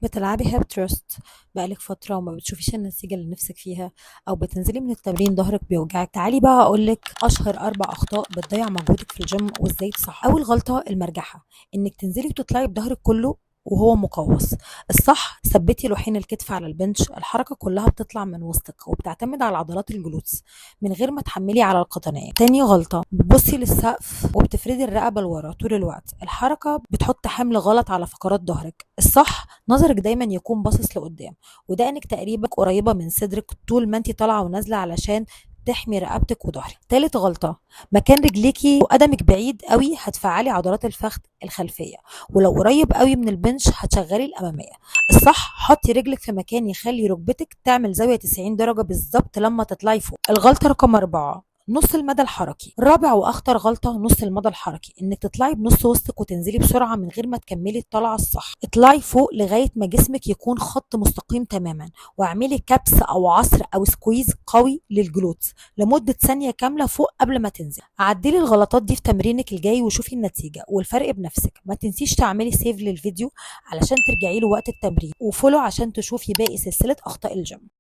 بتلعبي هاب تراست بقالك فترة وما بتشوفيش النتيجة اللي نفسك فيها، أو بتنزلي من التمرين ظهرك بيوجعك. تعالي بقى أقولك أشهر 4 أخطاء بتضيع مجهودك في الجيم وإزاي تصح. أول غلطة المرجحة، إنك تنزلي وتطلعي بظهرك كله وهو مقوس. الصح ثبتي لوحين الكتف على البنش، الحركة كلها بتطلع من وسطك وبتعتمد على عضلات الجلوتس من غير ما تحملي على القطنية. تاني غلطة، بتبصي للسقف وبتفردي الرقبة لورا طول الوقت، الحركة بتحط حمل غلط على فقرات ظهرك. الصح نظرك دايما يكون باصص لقدام، وده انك تقريبا قريبه من صدرك طول ما انت طالعه ونازله علشان تحمي رقبتك وظهرك. تالت غلطة، مكان رجليكي وقدمك بعيد قوي هتفعلي عضلات الفخذ الخلفية، ولو قريب قوي من البنش هتشغلي الأمامية. الصح حطي رجلك في مكان يخلي ركبتك تعمل زاوية 90 درجة بالظبط لما تطلعي فوق. الغلطة رقم 4، نص المدى الحركي. رابع واخطر غلطه نص المدى الحركي، انك تطلعي بنص وسطك وتنزلي بسرعه من غير ما تكملي الطلعه الصح. اطلعي فوق لغايه ما جسمك يكون خط مستقيم تماما، واعملي كبس او عصر او سكويز قوي للجلوتس لمده ثانيه كامله فوق قبل ما تنزل. عدلي الغلطات دي في تمرينك الجاي وشوفي النتيجه والفرق بنفسك. ما تنسيش تعملي سيف للفيديو علشان ترجعي له وقت التمرين، وفولو عشان تشوفي باقي سلسله اخطاء الجيم.